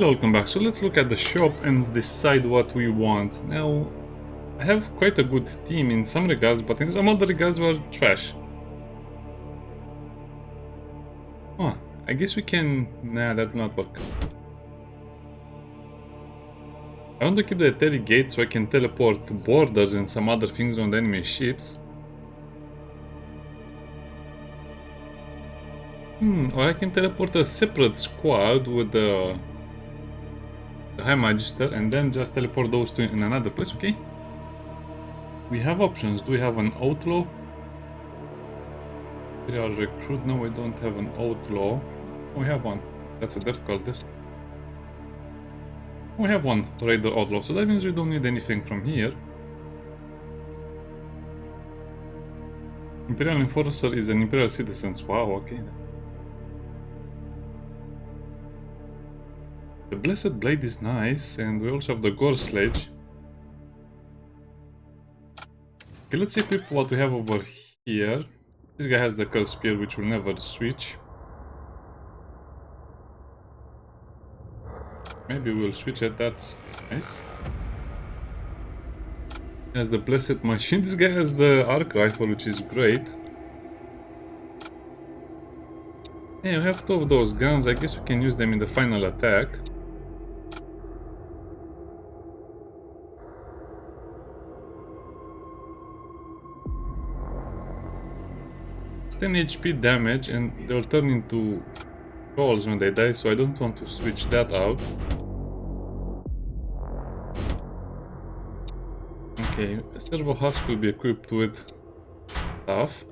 Welcome back. So let's look at the shop and decide what we want. Now, I have quite a good team in some regards, but in some other regards we're trash. Huh, I guess we can... Nah, that will not work. I want to keep the Etheric Gate so I can teleport borders and some other things on the enemy ships. Or I can teleport a separate squad with the High Magister and then just teleport those two in another place, okay? We have options. Do we have an outlaw? We are recruit. No, we don't have an outlaw. We have one. That's a difficultest. We have one raider outlaw, so that means we don't need anything from here. Imperial Enforcer is an Imperial citizen. Wow, okay. The Blessed Blade is nice, and we also have the Gore Sledge. Okay, let's equip what we have over here. This guy has the Curse Spear, which will never switch. Maybe we'll switch it, that's nice. He has the Blessed Machine. This guy has the Arc Rifle, which is great. Yeah, we have two of those guns. I guess we can use them in the final attack. It's 10 HP damage, and they'll turn into trolls when they die, so I don't want to switch that out. Okay, a servo husk will be equipped with stuff.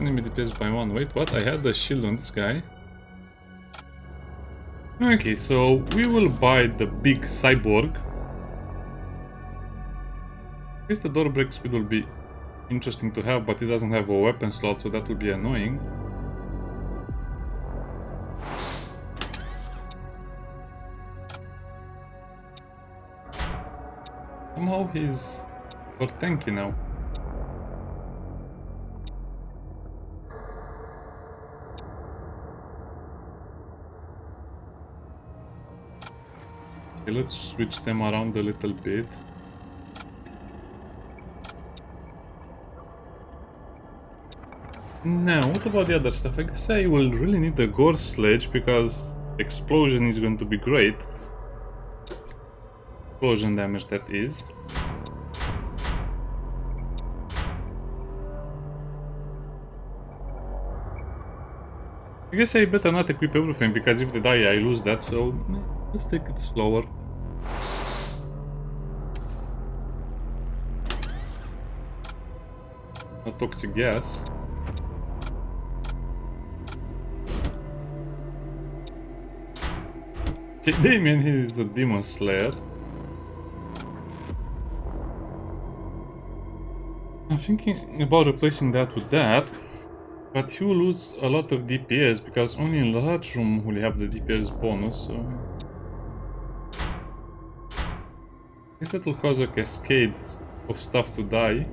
Enemy DPS by 1. Wait, what? I had the shield on this guy. Okay, so we will buy the big cyborg. I guess the door break speed will be interesting to have, but it doesn't have a weapon slot, so that will be annoying. Somehow he's for tanky now. Okay, let's switch them around a little bit. Now, what about the other stuff? I guess I will really need the Gore Sledge because explosion is going to be great. Explosion damage, that is. I guess I better not equip everything because if they die I lose that, so let's take it slower. A toxic gas. Okay, Damien, he is a Demon Slayer. I'm thinking about replacing that with that, but he will lose a lot of DPS because only in large room will have the DPS bonus, so... I guess that will cause a cascade of stuff to die.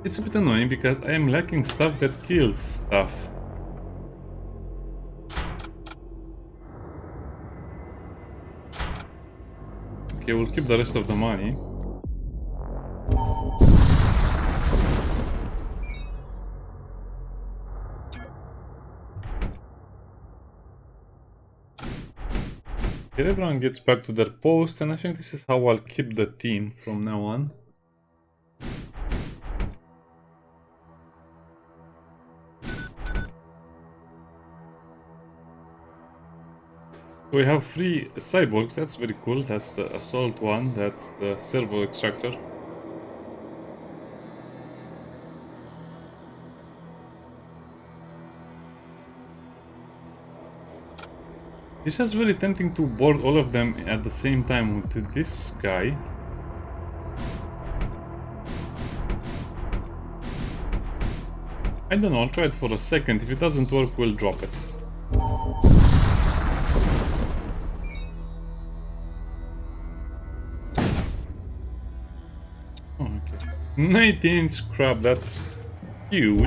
It's a bit annoying because I am lacking stuff that kills stuff. Okay, we'll keep the rest of the money. Okay, everyone gets back to their post, and I think this is how I'll keep the team from now on. We have 3 cyborgs, that's very cool. That's the assault one, that's the servo extractor. It's just very tempting to board all of them at the same time with this guy. I don't know, I'll try it for a second. If it doesn't work, we'll drop it. Oh, okay. 19 scrap, that's huge.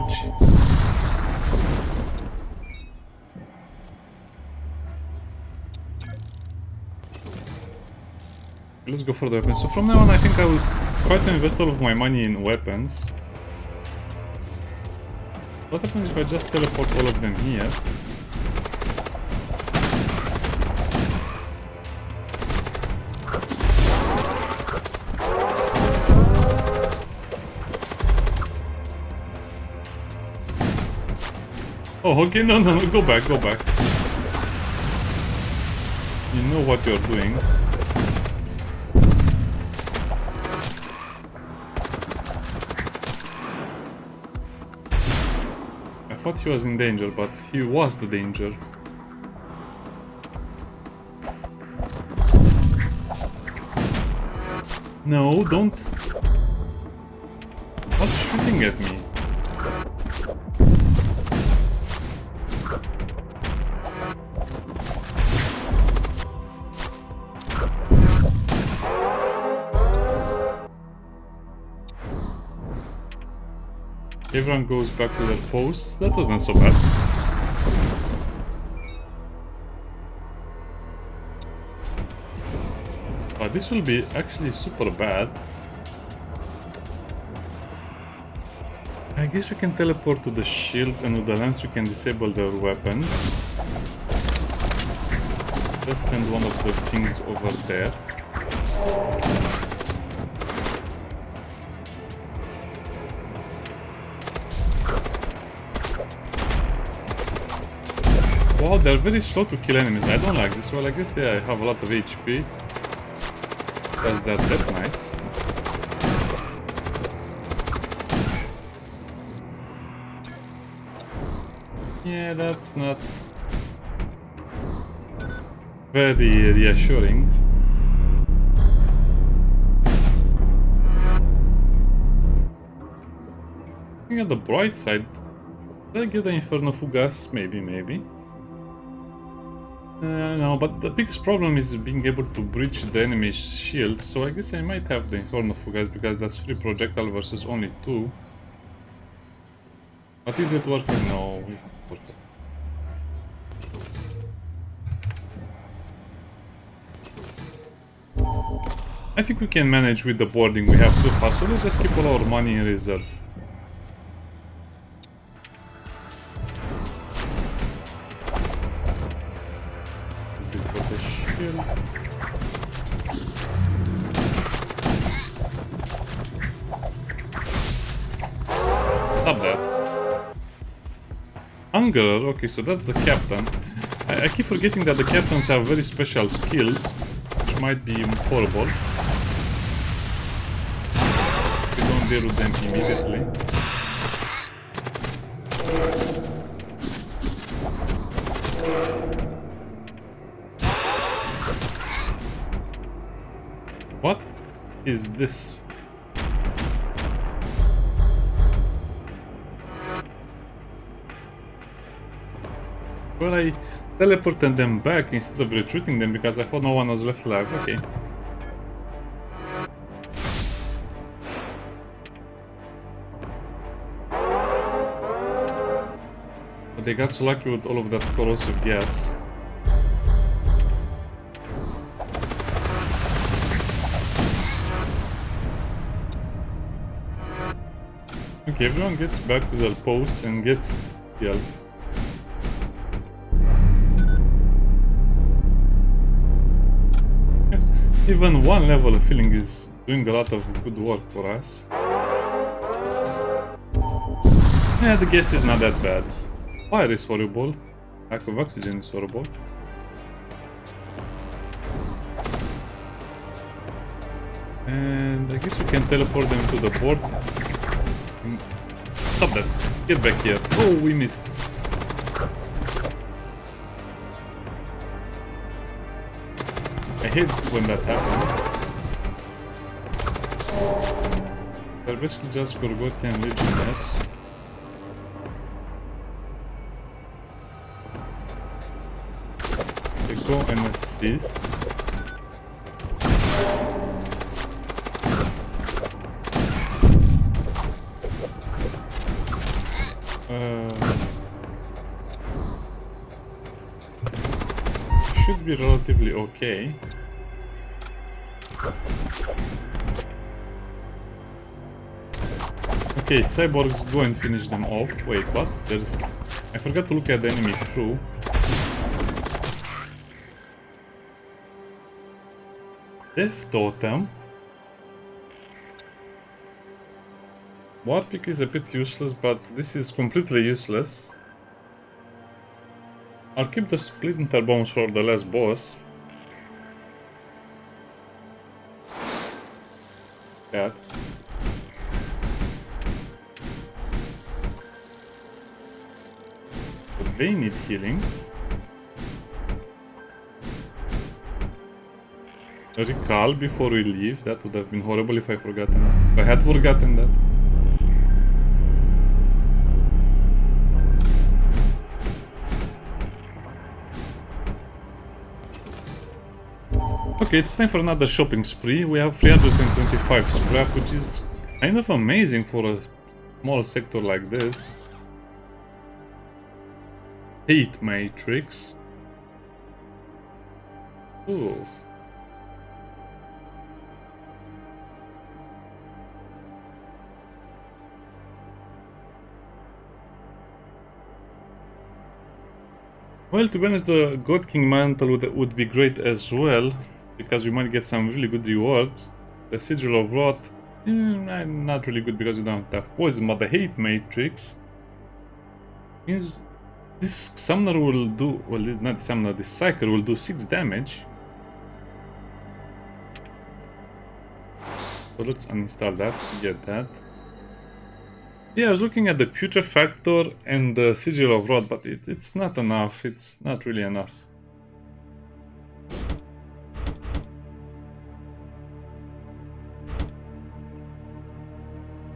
Let's go for the weapons. So from now on, I think I will try to invest all of my money in weapons. What happens if I just teleport all of them here? Oh, okay, no, go back. You know what you're doing. I thought he was in danger, but he was the danger. No, don't... What's shooting at me? Everyone goes back to their posts. That was not so bad. But this will be actually super bad. I guess we can teleport to the shields, and with the lance we can disable their weapons. Let's send one of the things over there. Wow, they're very slow to kill enemies. I don't like this. Well, I guess they have a lot of HP. Because they're Death Knights. Yeah, that's not very reassuring. Looking at the bright side, did I get the Inferno Fugas? Maybe. No, but the biggest problem is being able to breach the enemy's shield, so I guess I might have the Inferno Fugas because that's 3 projectile versus only 2. But is it worth it? No, it's not worth it. I think we can manage with the boarding we have so far, so let's just keep all our money in reserve. Stop that. Hunger, okay, so that's the captain. I keep forgetting that the captains have very special skills, which might be horrible. We don't deal with them immediately. What is this? Well, I teleported them back instead of retreating them because I thought no one was left alive. Okay. But they got so lucky with all of that corrosive gas. Okay, everyone gets back to their posts and gets healed. Even one level of filling is doing a lot of good work for us. Yeah, the gas is not that bad. Fire is horrible. Lack of oxygen is horrible. And I guess we can teleport them to the board. Stop that. Get back here. Oh, we missed. I hate when that happens. They're basically just Gorgothian legionnaires. go and assist. Should be relatively okay. Okay, cyborgs, go and finish them off. Wait, what? There's... I forgot to look at the enemy crew. Death Totem. Warpick is a bit useless, but this is completely useless. I'll keep the Splinter Bones for the last boss. That. But they need healing. Recall before we leave. That would have been horrible if I forgotten. If I had forgotten that. Okay, it's time for another shopping spree. We have 325 scrap, which is kind of amazing for a small sector like this. Hate Matrix. Ooh. Well, to be honest, the God King Mantle would be great as well, because we might get some really good rewards. The Sigil of Rot, not really good because you don't have poison, but the Hate Matrix means this summoner will do, well, not the summoner, the Psyker will do 6 damage. So let's uninstall that, get that. Yeah, I was looking at the Putrefactor and the Sigil of Rot, but it's not enough. It's not really enough.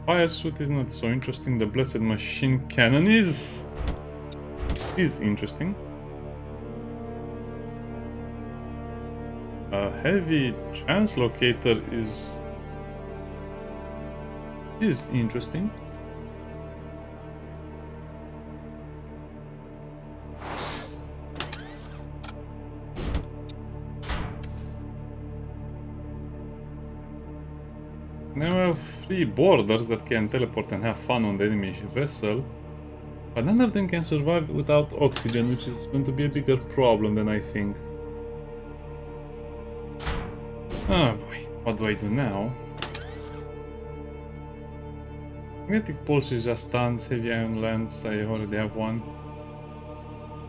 Fire Suit is not so interesting. The Blessed Machine Cannon is interesting. A Heavy Translocator is interesting. Now we have 3 boarders that can teleport and have fun on the enemy vessel, but none of them can survive without oxygen, which is going to be a bigger problem than I think. Oh boy, what do I do now? Magnetic Pulse is just stuns, Heavy Ion Lance, I already have one.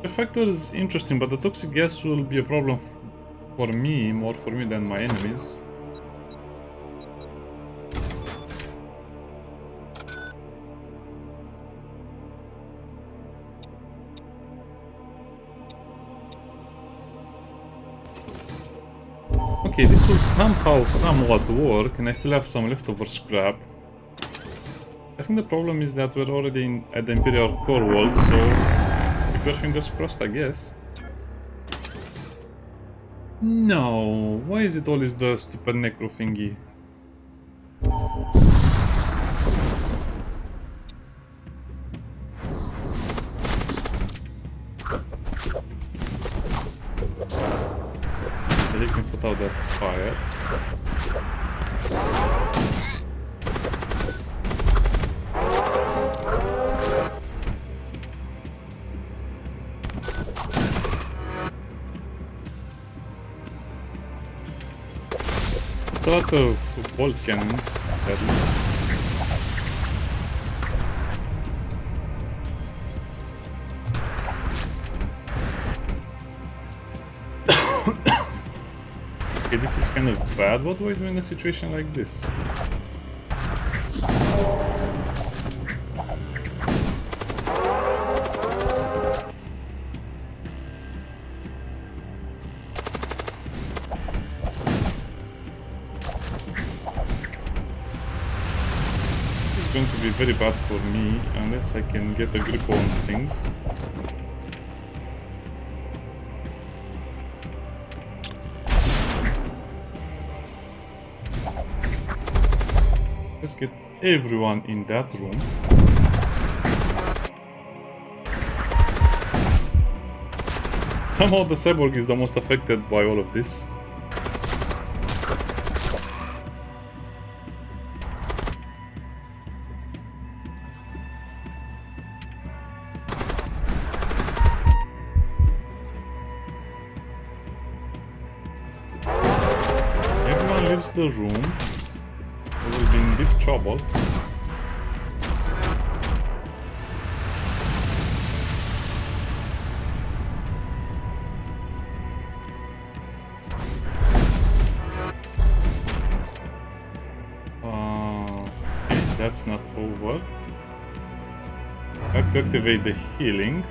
The Factor is interesting, but the Toxic Gas will be a problem for me, more for me than my enemies. Okay, this will somehow somewhat work, and I still have some leftover scrap. I think the problem is that we're already at the Imperial Core World, so keep your fingers crossed, I guess. No, why is it always the stupid necro thingy? They can put out that fire. It's a lot of bolt cannons. Okay, this is kind of bad. What do I do in a situation like this? This is going to be very bad for me unless I can get a grip on things. Let's get everyone in that room. Somehow the cyborg is the most affected by all of this. Everyone leaves the room. We will be in deep trouble. That's not over. I have to activate the healing.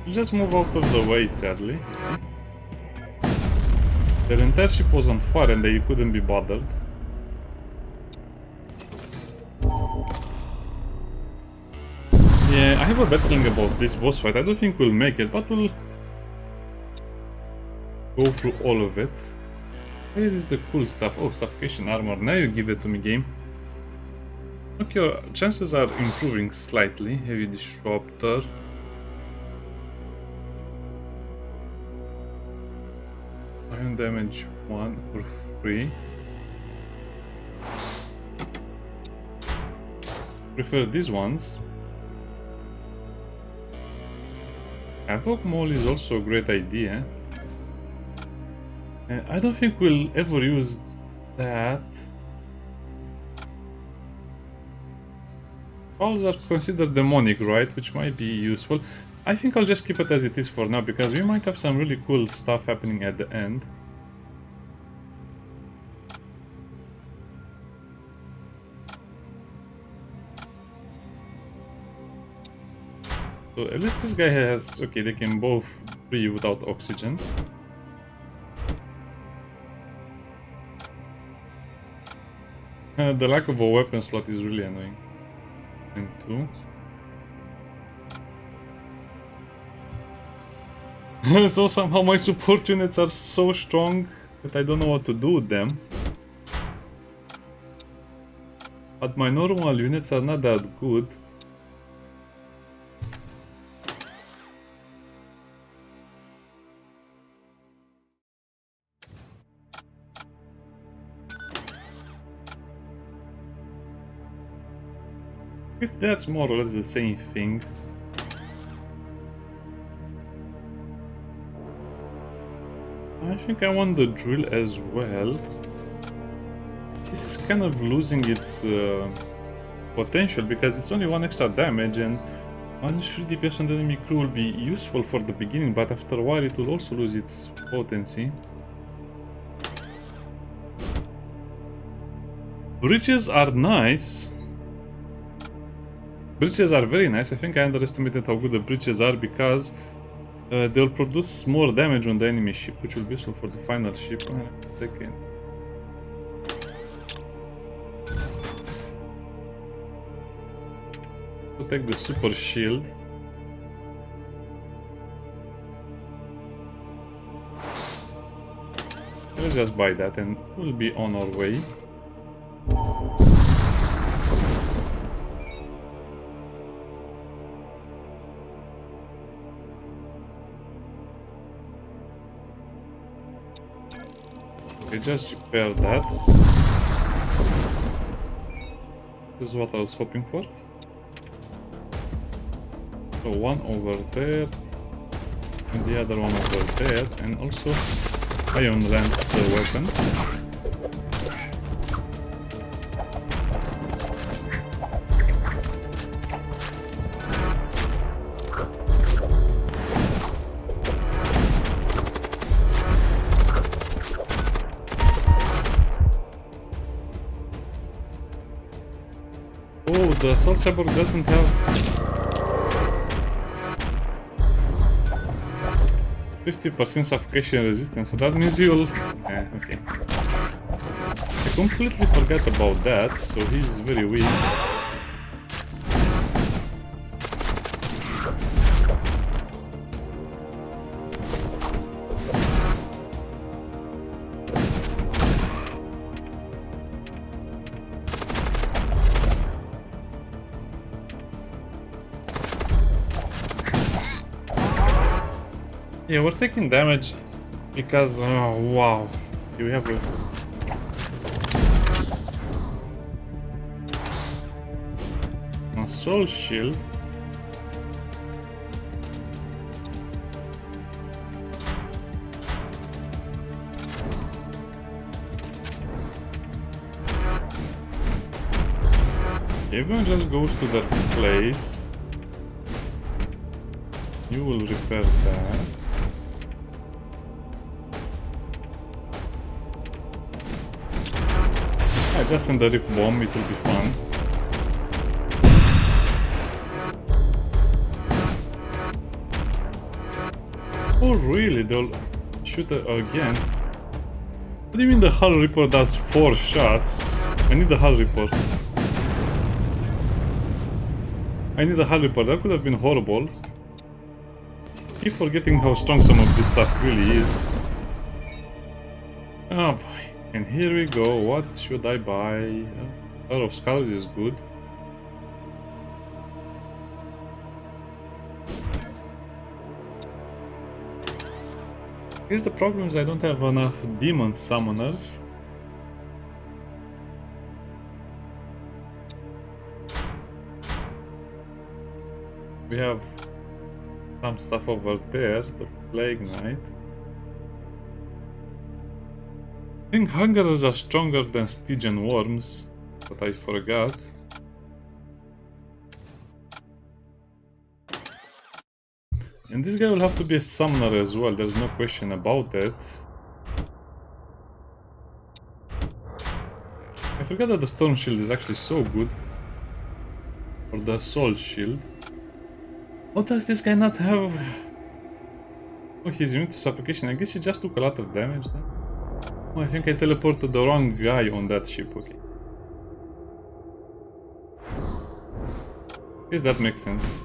Just move out of the way, sadly. Their entire ship was on fire and they couldn't be bothered. Yeah, I have a bad feeling about this boss fight. I don't think we'll make it, but we'll go through all of it. Where is the cool stuff? Oh, suffocation armor. Now you give it to me, game. Okay, your chances are improving slightly. Heavy disruptor. Iron damage 1 for free. Prefer these ones. Havoc Mole is also a great idea. I don't think we'll ever use that. Owls are considered demonic, right? Which might be useful. I think I'll just keep it as it is for now, because we might have some really cool stuff happening at the end. So at least this guy has... okay, they can both breathe without oxygen. The lack of a weapon slot is really annoying. And 2. So somehow my support units are so strong that I don't know what to do with them. But my normal units are not that good. I guess that's more or less the same thing. I think I want the drill as well. This is kind of losing its potential because it's only 1 extra damage, and 1 3 DPS on the enemy crew will be useful for the beginning, but after a while it will also lose its potency. Bridges are nice. Bridges are very nice. I think I underestimated how good the bridges are because they'll produce more damage on the enemy ship, which will be useful for the final ship. Second. To take the super shield. Let's just buy that and we'll be on our way. Okay, just repair that. This is what I was hoping for. So 1 over there, and the other one over there, and also Ion lands the weapons. Oh, the Assault Cyborg doesn't have 50% suffocation resistance, so that means you'll... okay. I completely forgot about that, so he's very weak. Yeah, we're taking damage because, oh wow, we have a soul shield. Everyone just goes to their place. You will repair that. I just send the rift bomb, it will be fun. Oh really? They'll shoot again? What do you mean the Hull Reaper does 4 shots? I need the Hull Reaper. I need a Hull Reaper. That could have been horrible. Keep forgetting how strong some of this stuff really is. Oh boy. And here we go. What should I buy? Power of Skulls is good. Here's the problem is I don't have enough demon summoners. We have some stuff over there, the Plague Knight. I think Hungers are stronger than Stygian Worms, but I forgot. And this guy will have to be a summoner as well, there's no question about it. I forgot that the Storm Shield is actually so good. Or the Soul Shield. What does this guy not have? Oh, he's immune to suffocation. I guess he just took a lot of damage then. Oh, I think I teleported the wrong guy on that ship, okay. I guess that makes sense.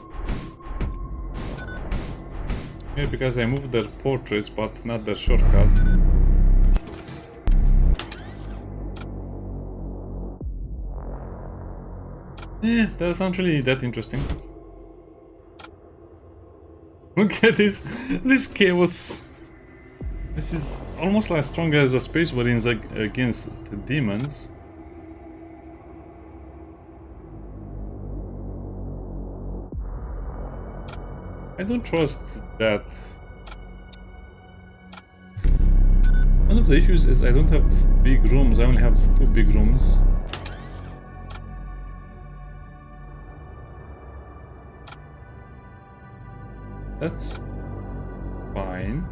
Maybe because I moved their portraits, but not their shortcut. Yeah, that's not really that interesting. Look at this chaos. This is almost as strong as the Space Marines against the demons. I don't trust that. One of the issues is I don't have big rooms, I only have 2 big rooms. That's fine.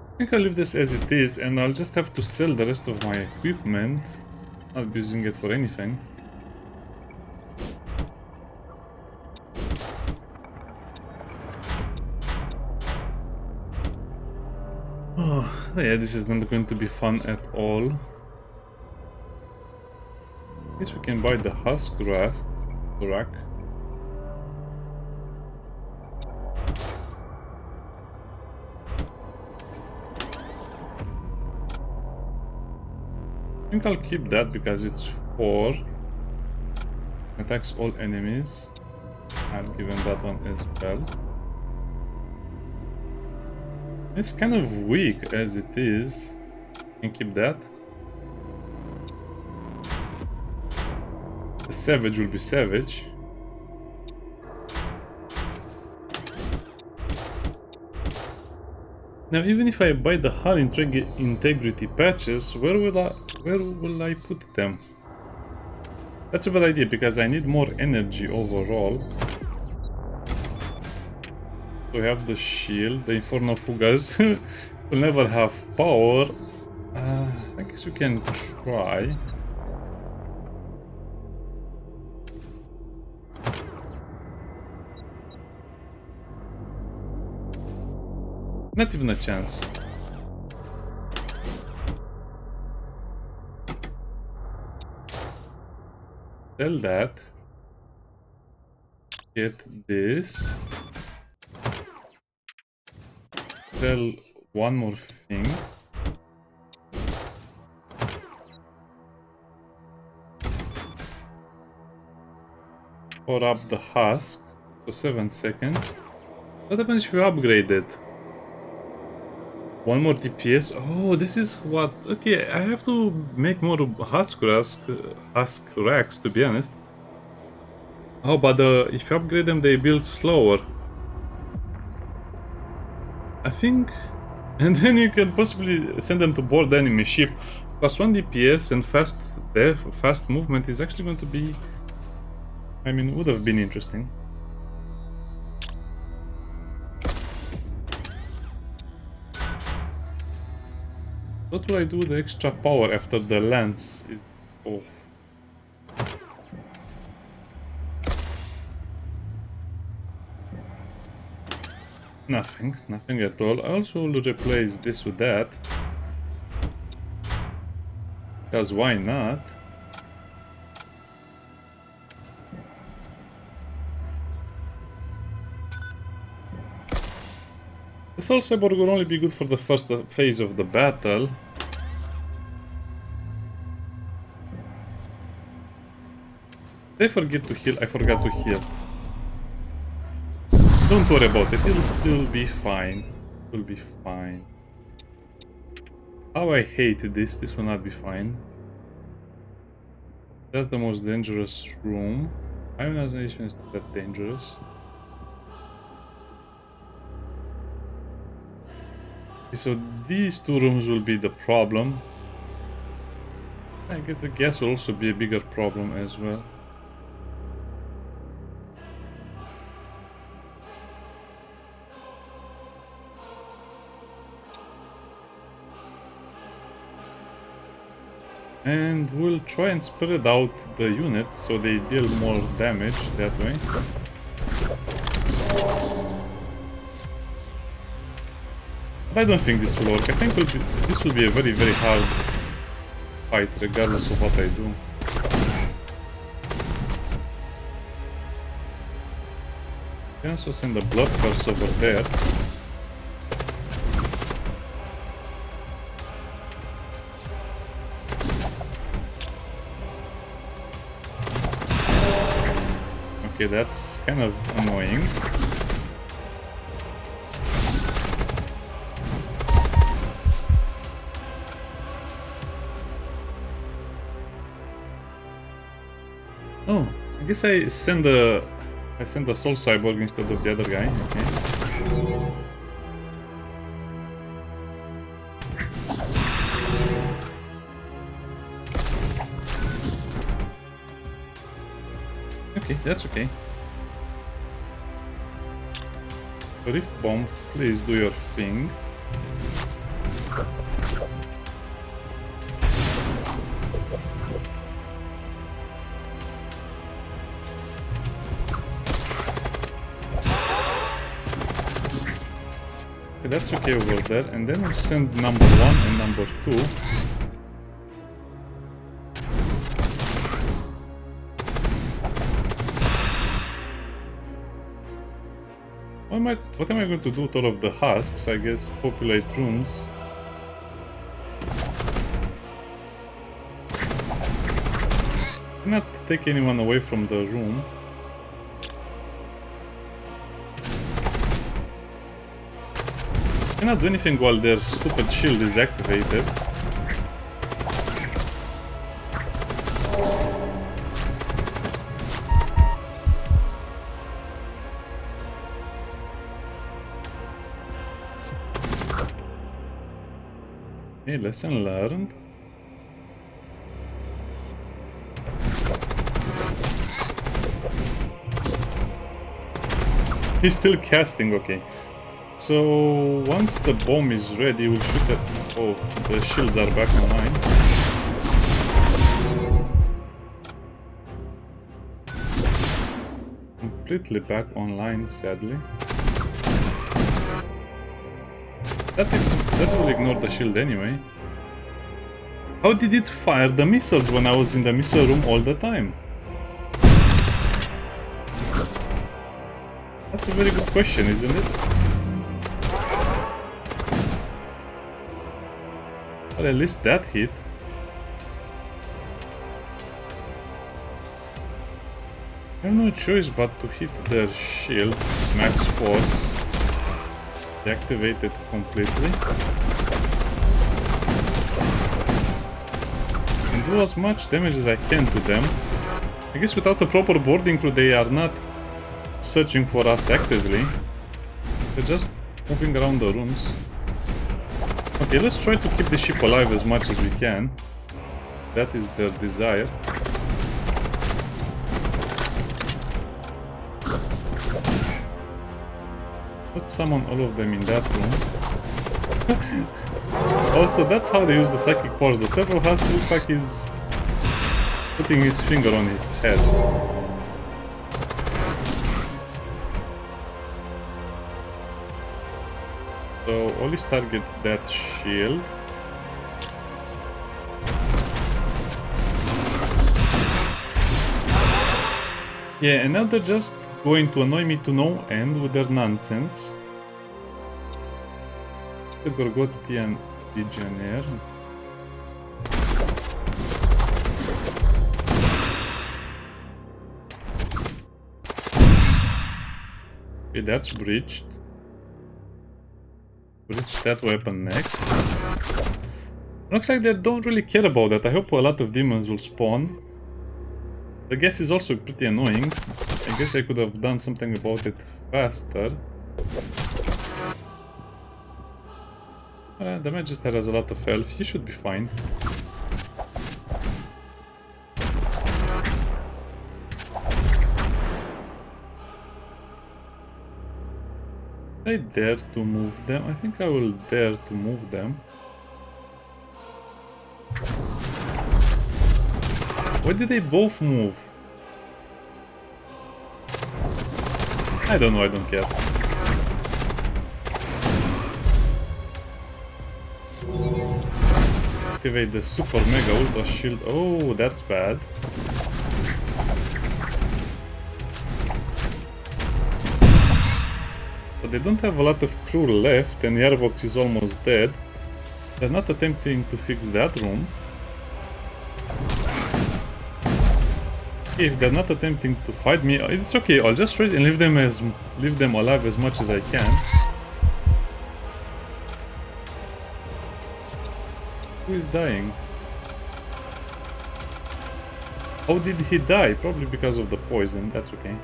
I think I'll leave this as it is and I'll just have to sell the rest of my equipment. Not using it for anything. Oh, yeah, this is not going to be fun at all. I guess we can buy the husk rack. I think I'll keep that because it's 4. Attacks all enemies. I'll give him that one as well. It's kind of weak as it is. Can keep that. The savage will be savage. Now, even if I buy the hull integrity patches, where will I put them? That's a bad idea because I need more energy overall. We have the shield, the Inferno Fugas will never have power. I guess we can try. Not even a chance. Sell that. Get this. sell one more thing. Or up the husk, so 7 seconds. What happens if you upgrade it? One more DPS. Oh, this is what. Okay, I have to make more husk racks, to be honest. Oh, but if you upgrade them, they build slower. I think. And then you can possibly send them to board the enemy ship. Plus 1 DPS and fast movement is actually going to be. I mean, would have been interesting. What do I do with the extra power after the lance is off? Nothing at all. I also will replace this with that. Because why not? The Soul Cyborg will only be good for the first phase of the battle. Did I forget to heal? I forgot to heal. Don't worry about it, it'll be fine. It'll be fine. How I hate this, this will not be fine. That's the most dangerous room. Ionization is not that dangerous. So these two rooms will be the problem. I guess the gas will also be a bigger problem as well. And we'll try and spread out the units so they deal more damage that way. But I don't think this will work. I think this will be a very, very hard fight regardless of what I do. I can also send a blood curse over there. Okay, that's kind of annoying. Oh, I guess I send the Soul Cyborg instead of the other guy. Okay. Okay, that's okay. Rift Bomb, please do your thing. Okay, that's okay over there, and then we'll send number 1 and number 2. What am I going to do with all of the husks? I guess populate rooms. Not take anyone away from the room. Cannot do anything while their stupid shield is activated. Okay, lesson learned. He's still casting, okay. So once the bomb is ready, we'll shoot it. Oh, the shields are back online. Completely back online, sadly. That will ignore the shield anyway. How did it fire the missiles when I was in the missile room all the time? That's a very good question, isn't it? Well, at least that hit. I have no choice but to hit their shield, max force, deactivate it completely, and do as much damage as I can to them. I guess without a proper boarding crew they are not searching for us actively. They're just moving around the rooms. Okay, let's try to keep the ship alive as much as we can. That is their desire. Let's summon all of them in that room. Also, that's how they use the psychic powers. The Several Husk looks like he's putting his finger on his head. So, always target that shield. Yeah, and now they're just going to annoy me to no end with their nonsense. The Gorgotian Legionnaire. Okay, that's breached. Breach that weapon next. Looks like they don't really care about that. I hope a lot of demons will spawn. The gas is also pretty annoying. I guess I could have done something about it faster. The Magister has a lot of health. He should be fine. I dare to move them. I think I will dare to move them. Why did they both move? I don't know, I don't care. Activate the super mega ultra shield. Oh, that's bad. But they don't have a lot of crew left, and Yarvox is almost dead. They're not attempting to fix that room. If they're not attempting to fight me, it's okay. I'll just try and leave them alive as much as I can. Who is dying? How did he die? Probably because of the poison. That's okay.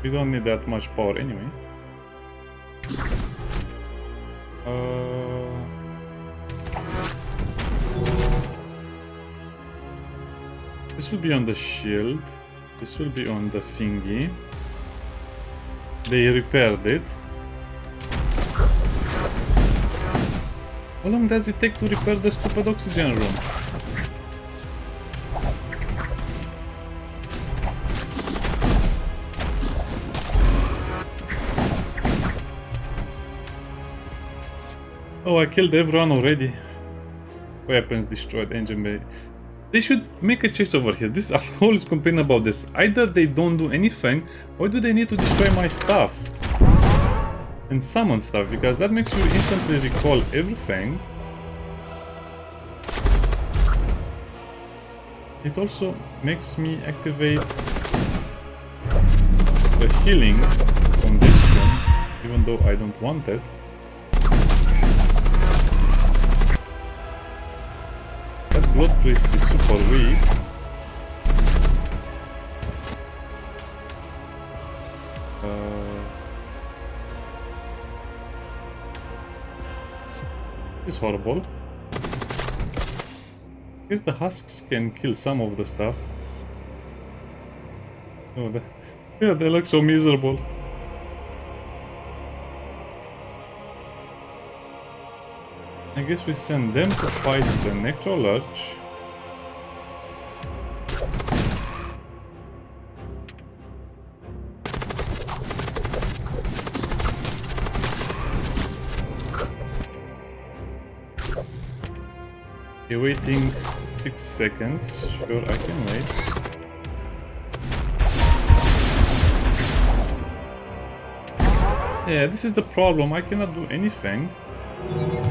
We don't need that much power anyway. This will be on the shield. This will be on the thingy. They repaired it. How long does it take to repair the stupid oxygen room? Oh, I killed everyone already. Weapons destroyed, engine bay. They should make a chase over here. This, I always complain about this. Either they don't do anything, why do they need to destroy my stuff? And summon stuff, because that makes you instantly recall everything. It also makes me activate the healing on this room, even though I don't want it. That Blood Priest is super weak. This is horrible. I guess the husks can kill some of the stuff. Oh, yeah, they look so miserable. I guess we send them to fight the Necrolurch. Okay, waiting 6 seconds. Sure, I can wait. Yeah, this is the problem. I cannot do anything.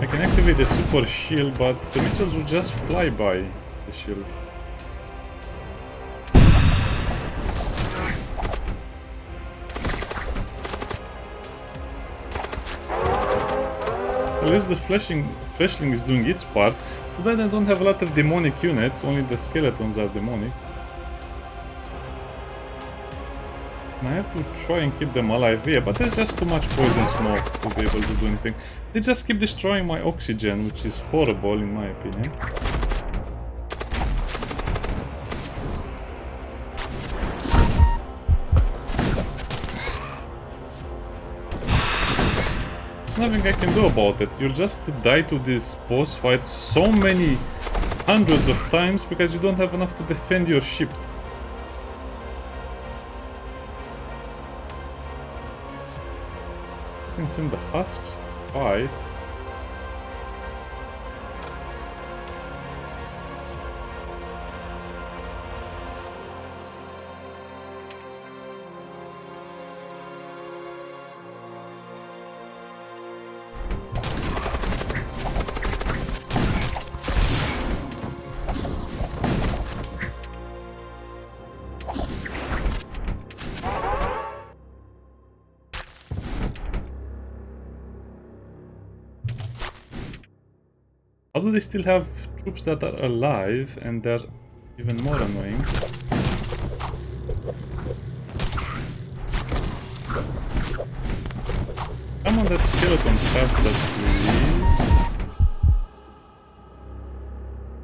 I can activate the super shield, but the missiles will just fly by the shield. At least the fleshling is doing its part. Too bad I don't have a lot of demonic units, only the skeletons are demonic. And I have to try and keep them alive here, but there's just too much poison smoke to be able to do anything. They just keep destroying my oxygen, which is horrible in my opinion. Nothing I can do about it. You'll just die to this boss fight so many hundreds of times because you don't have enough to defend your ship. I can send the husks to fight. How do they still have troops that are alive and they're even more annoying? Come on, that skeleton faster, please.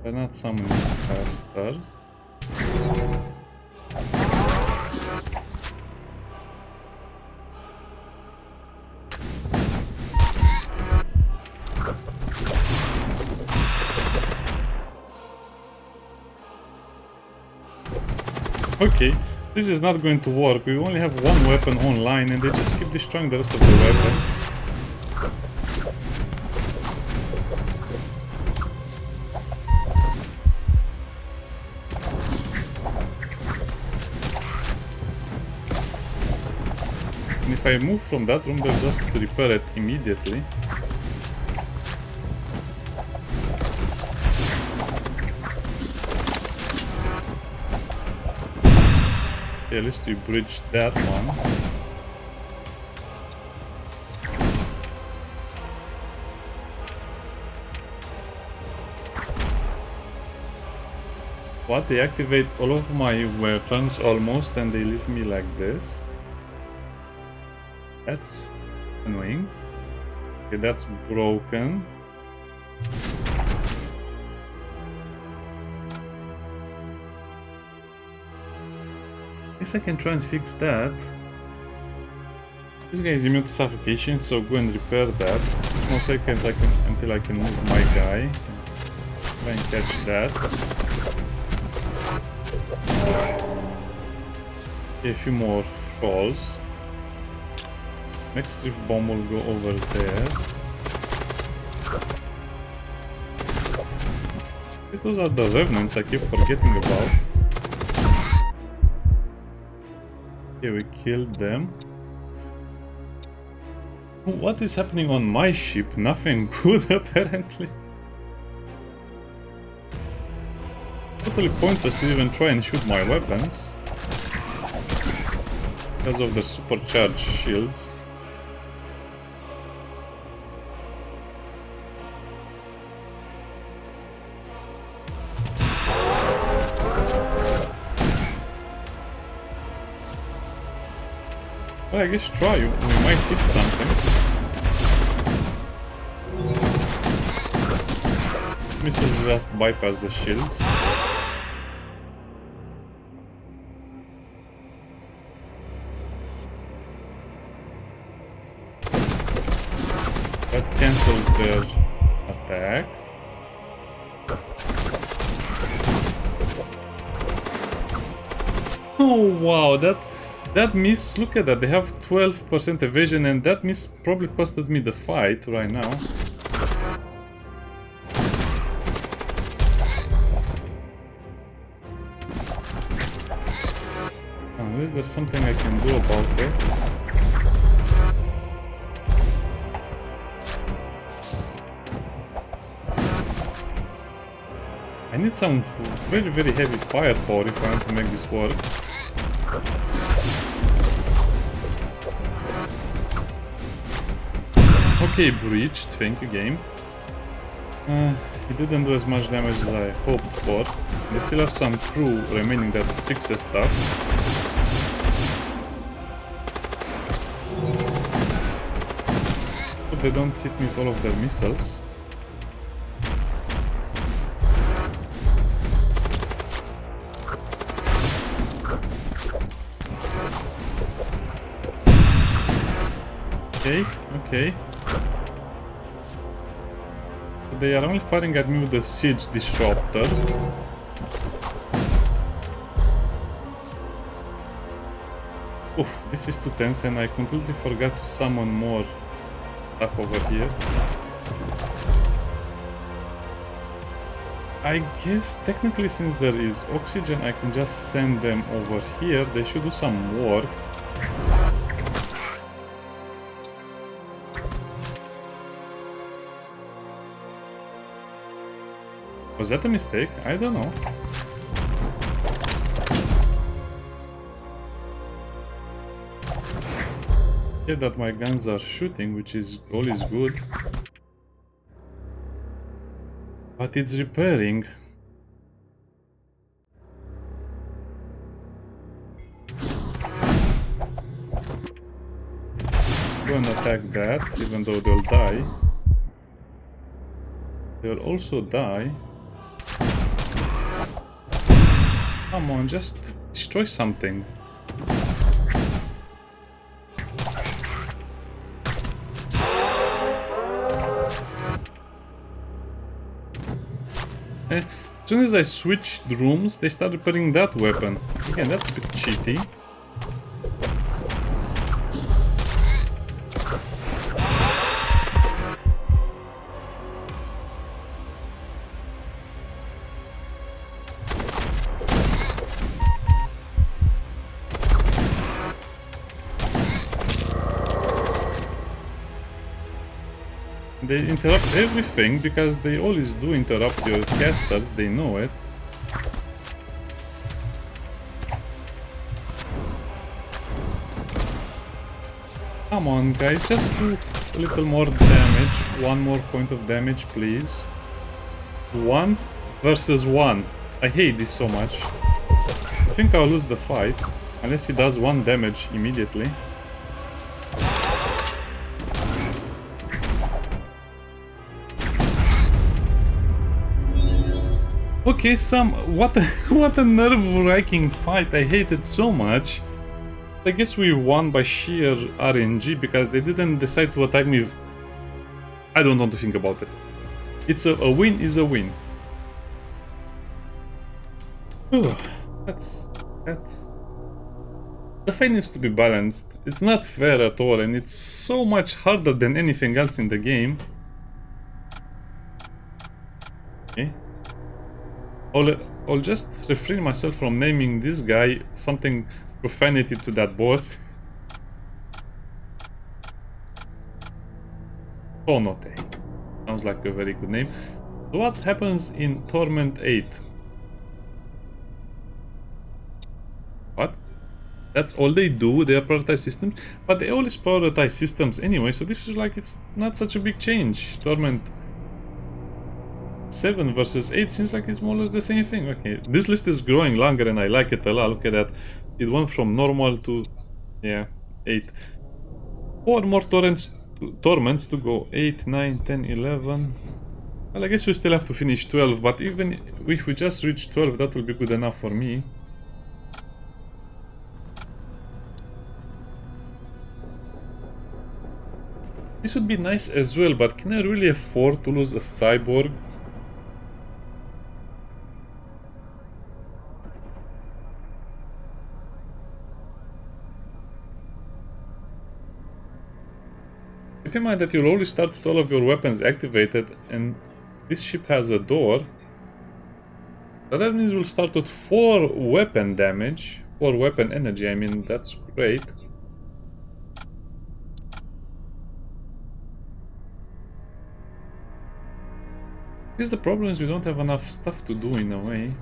They're not summoning faster. Okay, this is not going to work. We only have one weapon online and they just keep destroying the rest of the weapons. And if I move from that room, they'll just repair it immediately. At least we bridged that one. What? They activate all of my weapons almost and they leave me like this? That's annoying. Okay, that's broken. I guess I can try and fix that. This guy is immune to suffocation, so go and repair that. 6 more seconds until I can move my guy. Try and catch that. Okay, a few more falls. Next rift bomb will go over there. Those are the Remnants I keep forgetting about. Okay, we killed them. What is happening on my ship? Nothing good, apparently. Totally pointless to even try and shoot my weapons because of the supercharged shields. Well, I guess try. We might hit something. Missiles just bypass the shields. That cancels their attack. Oh wow, that miss, look at that, they have 12% evasion and that miss probably costed me the fight right now. Unless there's something I can do about it. I need some very, very heavy firepower if I want to make this work. Okay, breached. Thank you, game. It didn't do as much damage as I hoped for. They still have some crew remaining that fixes stuff. But they don't hit me with all of their missiles. Okay. They are only firing at me with the siege disruptor. Oof, this is too tense and I completely forgot to summon more stuff over here. I guess technically since there is oxygen I can just send them over here. They should do some work. Was that a mistake? I don't know. Yeah, that my guns are shooting, which is always good. But it's repairing. Go and attack that, even though they'll die. They'll also die. Come on, just destroy something. As soon as I switched rooms, they start repairing that weapon. Again, that's a bit cheaty. They interrupt everything because they always do interrupt your casters, they know it. Come on guys, just do a little more damage. One more point of damage, please. 1 versus 1. I hate this so much. I think I'll lose the fight, unless he does 1 damage immediately. Okay, what a nerve-wracking fight. I hate it so much. I guess we won by sheer RNG because they didn't decide to attack me. I don't want to think about it. It's a win is a win. That's the fight needs to be balanced. It's not fair at all, and it's so much harder than anything else in the game. Okay. I'll just refrain myself from naming this guy something profanity to that boss. Tonote. Sounds like a very good name. So what happens in Torment 8? What? That's all they do? They prioritize systems? But they always prioritize systems anyway, so this is like, it's not such a big change. Torment 7 versus 8 seems like it's more or less the same thing. Okay, this list is growing longer and I like it a lot. Look at that. It went from normal to, yeah, 8. 4 more torments to go. 8, 9, 10, 11. Well, I guess we still have to finish 12, but even if we just reach 12, that will be good enough for me. This would be nice as well, but can I really afford to lose a cyborg? Keep in mind that you'll always start with all of your weapons activated, and this ship has a door. So that means we'll start with 4 weapon damage, 4 weapon energy. I mean, that's great. Because the problem is we don't have enough stuff to do in a way.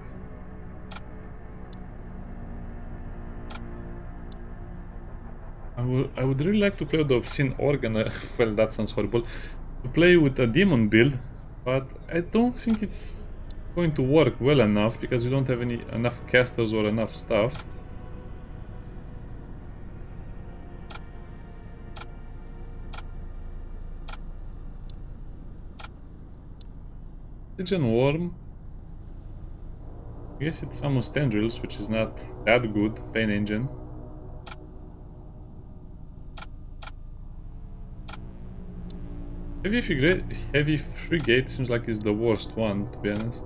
I would really like to play with the obscene organ. Well, that sounds horrible. To play with a demon build, but I don't think it's going to work well enough because we don't have enough casters or enough stuff. Pigeon worm. I guess it's almost tendrils, which is not that good. Pain engine. Heavy frigate seems like it's the worst one, to be honest.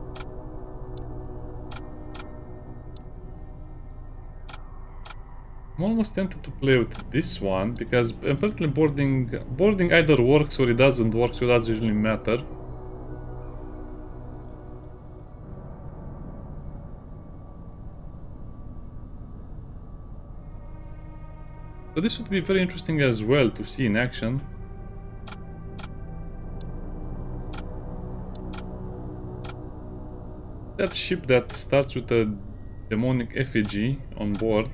I'm almost tempted to play with this one because apparently boarding either works or it doesn't work, so it doesn't really matter. So this would be very interesting as well to see in action. That ship that starts with a demonic effigy on board.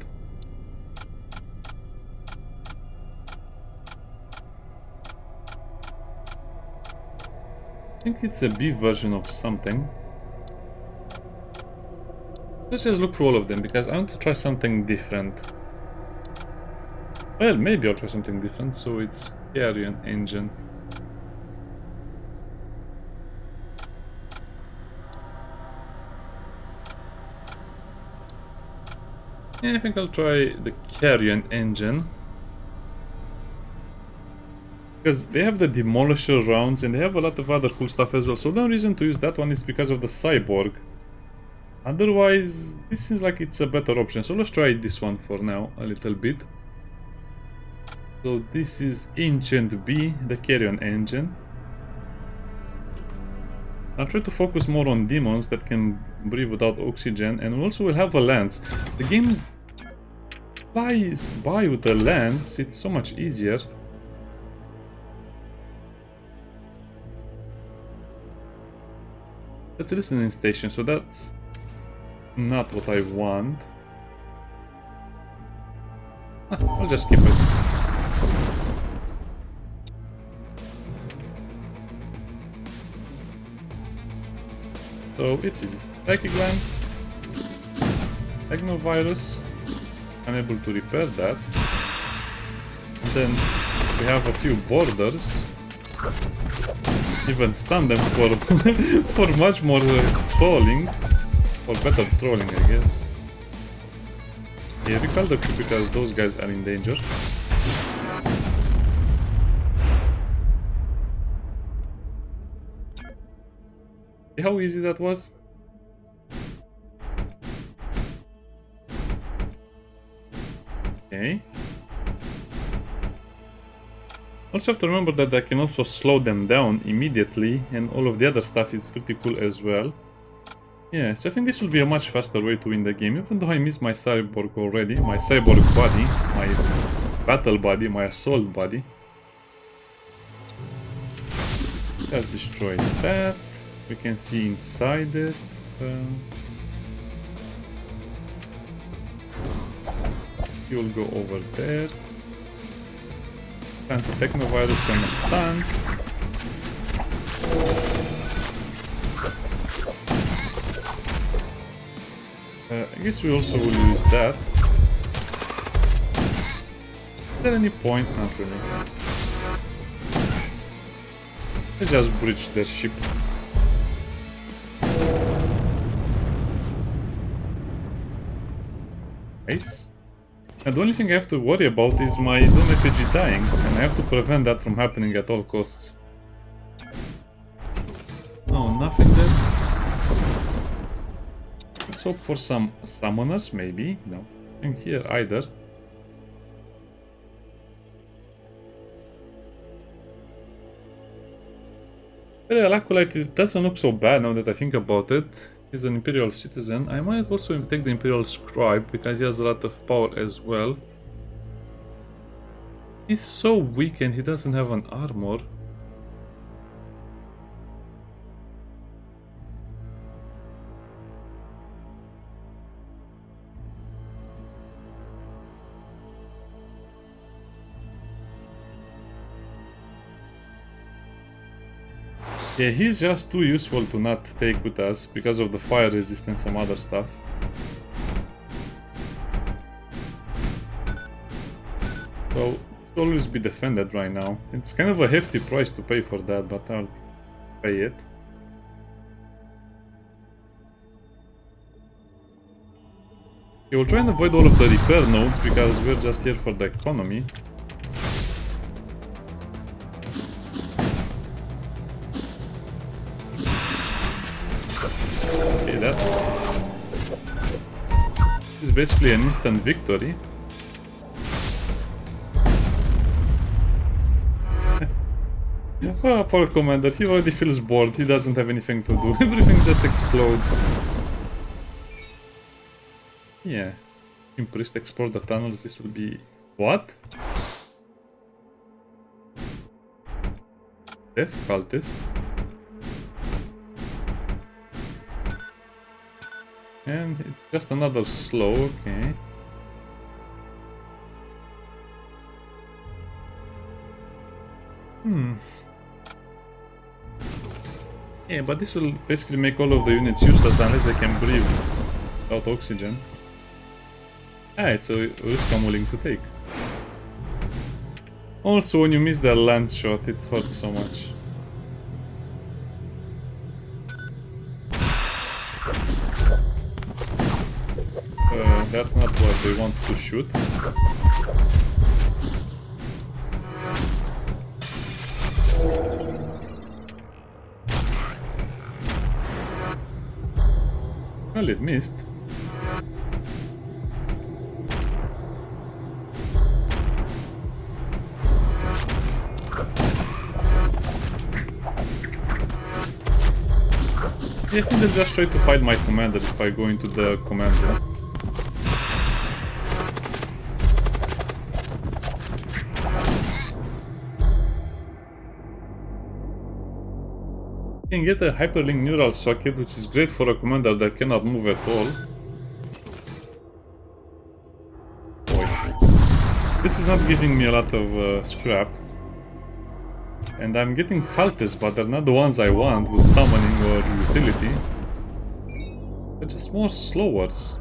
I think it's a B version of something. Let's just look through all of them because I want to try something different. Well, maybe I'll try something different, so it's Carrion engine. Yeah, I think I'll try the Carrion engine. Because they have the Demolisher rounds and they have a lot of other cool stuff as well. So the only reason to use that one is because of the Cyborg. Otherwise, this seems like it's a better option. So let's try this one for now, a little bit. So this is Ancient B, the Carrion engine. I'll try to focus more on demons that can breathe without oxygen, and we also will have a lance. The game flies by with the lance, it's so much easier. That's a listening station, so that's not what I want. I'll just skip it. So it's easy. Psychic Lance, Technovirus, unable to repair that. And then we have a few borders. Even stun them for for much more trolling. Or better trolling, I guess. Yeah, repel the crew because those guys are in danger. See how easy that was? Okay. Also have to remember that I can also slow them down immediately, and all of the other stuff is pretty cool as well. Yeah, so I think this will be a much faster way to win the game, even though I miss my cyborg already, my cyborg body, my battle body, my assault body. Just destroy that. We can see inside it. He will go over there. Anti-Technovirus and a stun. I guess we also will use that. Is there any point? Not really. Let's just breach their ship. Nice. And the only thing I have to worry about is my Doom effigy dying, and I have to prevent that from happening at all costs. No, nothing there. Let's hope for some summoners, maybe. No, nothing here either. Well, Alacolite doesn't look so bad now that I think about it. He's an Imperial citizen. I might also take the Imperial Scribe because he has a lot of power as well. He's so weak and he doesn't have an armor. Yeah, he's just too useful to not take with us because of the fire resistance and some other stuff. So it's always be defended right now. It's kind of a hefty price to pay for that, but I'll pay it. Okay, we'll try and avoid all of the repair nodes because we're just here for the economy. Okay, that's basically an instant victory. Oh, poor commander, he already feels bored, he doesn't have anything to do, everything just explodes. Yeah. Priest explore the tunnels, this will be... What? Death cultist? And it's just another slow, okay. Yeah, but this will basically make all of the units useless unless they can breathe without oxygen. Ah, it's a risk I'm willing to take. Also, when you miss the lance shot, it hurts so much. That's not what they want to shoot. Well, it missed. I think they'll just try to fight my commander if I go into the command room. You can get a hyperlink neural socket, which is great for a commander that cannot move at all. Boy. This is not giving me a lot of scrap. And I'm getting cultists, but they're not the ones I want with summoning or utility. They're just more slowers.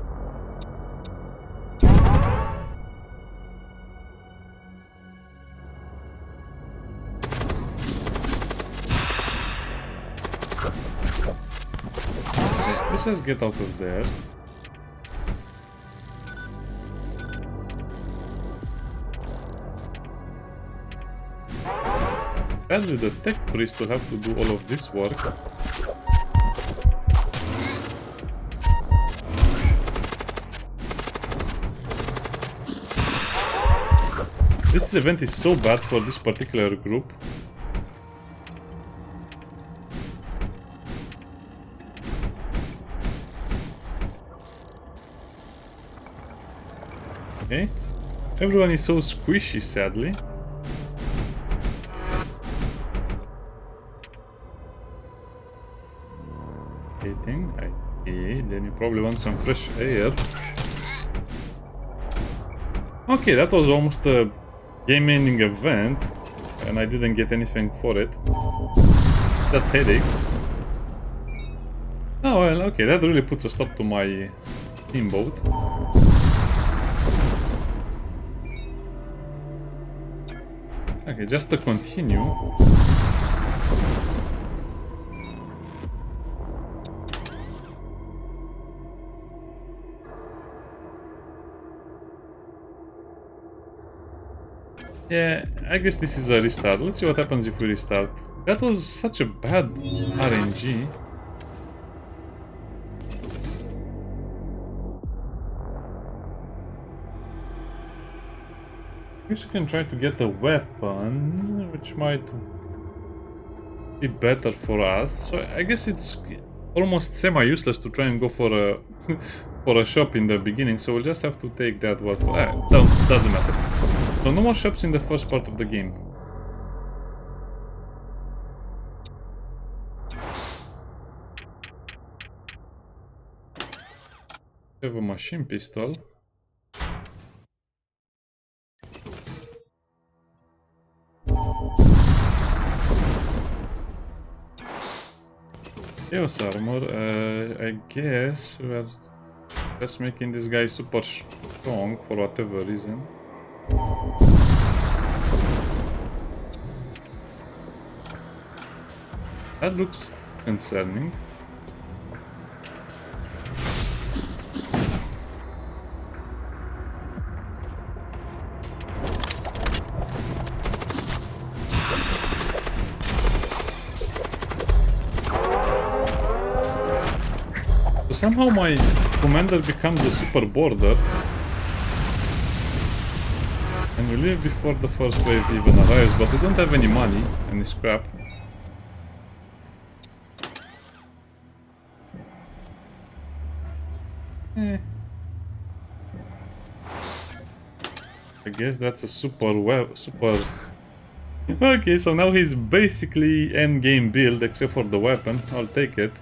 Okay, let's just get out of there. Sadly, the tech priest will have to do all of this work. This event is so bad for this particular group. Okay. Everyone is so squishy, sadly. Then you probably want some fresh air. Okay, that was almost a game-ending event, and I didn't get anything for it. Just headaches. Oh well, okay, that really puts a stop to my steamboat. Okay, just to continue. Yeah, I guess this is a restart. Let's see what happens if we restart. That was such a bad RNG. I guess we can try to get a weapon, which might be better for us. So I guess it's almost semi-useless to try and go for a for a shop in the beginning. So we'll just have to take that. Doesn't matter. So no more shops in the first part of the game. We have a machine pistol. Chaos armor, I guess we're just making this guy super strong for whatever reason. That looks concerning. So somehow my commander becomes a super border. And we leave before the first wave even arrives, but we don't have any money, any scrap. I guess that's a super Okay, so now he's basically endgame build except for the weapon. I'll take it.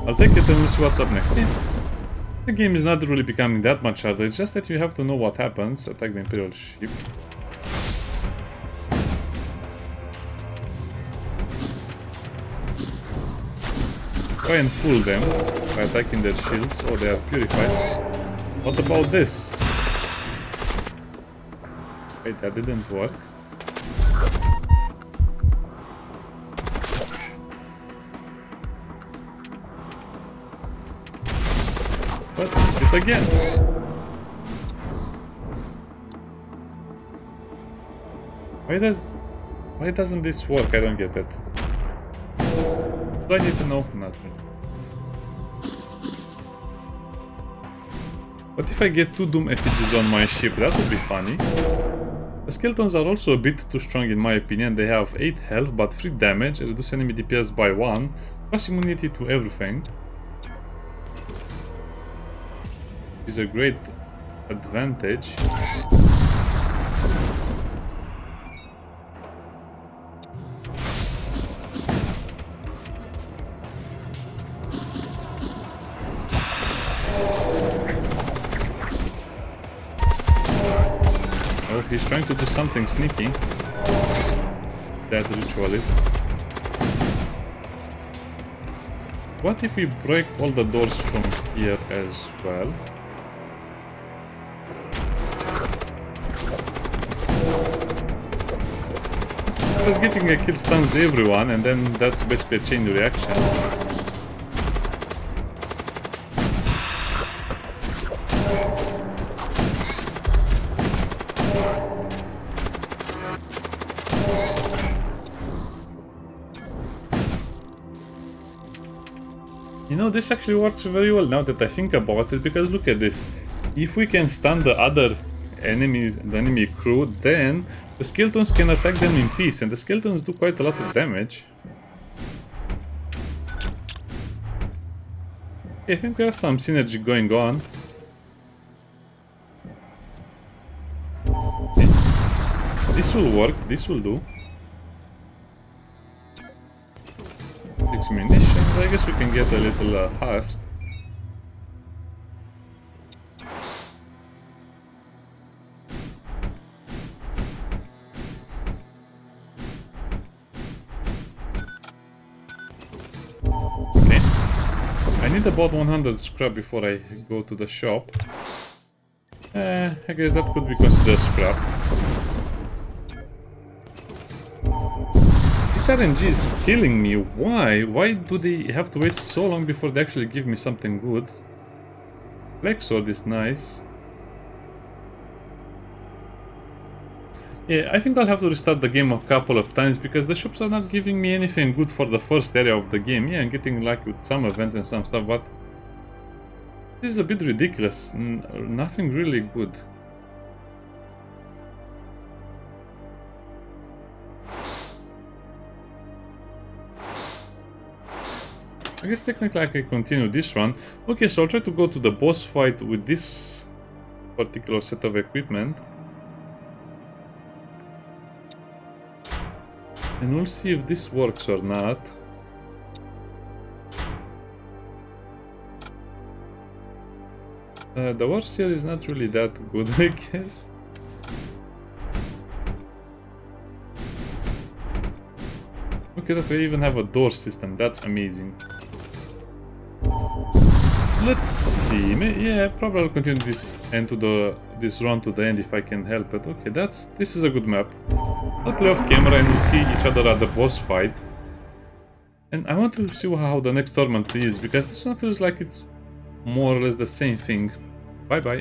And we'll see what's up next. Yeah. The game is not really becoming that much harder, it's just that you have to know what happens. Attack the Imperial ship. Try and fool them by attacking their shields. Oh, they are purified. What about this? Wait, that didn't work. But it again. Why doesn't this work? I don't get it. Do I need to know? Not really. What if I get 2 Doom effigies on my ship? That would be funny. The skeletons are also a bit too strong in my opinion. They have 8 health but 3 damage, reduce enemy DPS by 1, plus immunity to everything. Is a great advantage. Oh, he's trying to do something sneaky. That ritualist. What if we break all the doors from here as well? Just getting a kill stuns everyone, and then that's basically a chain reaction. You know, this actually works very well now that I think about it, because look at this. If we can stun the other enemies, the enemy crew, then the skeletons can attack them in peace, and the skeletons do quite a lot of damage. I think we have some synergy going on. Okay. This will work, this will do. 6 munitions, I guess we can get a little husk. I need about 100 scrap before I go to the shop. I guess that could be considered scrap. This RNG is killing me. Why? Why do they have to wait so long before they actually give me something good? Black sword is nice. Yeah, I think I'll have to restart the game a couple of times because the shops are not giving me anything good for the first area of the game. Yeah, I'm getting lucky with some events and some stuff, but this is a bit ridiculous. Nothing really good. I guess technically I can continue this run. Okay, so I'll try to go to the boss fight with this particular set of equipment. And we'll see if this works or not. The worst here is not really that good, I guess. Okay, that we even have a door system. That's amazing. Let's see. Yeah, probably I'll continue this run to the end if I can help it. Okay, this is a good map. I'll play off camera and we'll see each other at the boss fight. And I want to see how the next Torment is, because this one feels like it's more or less the same thing. Bye bye.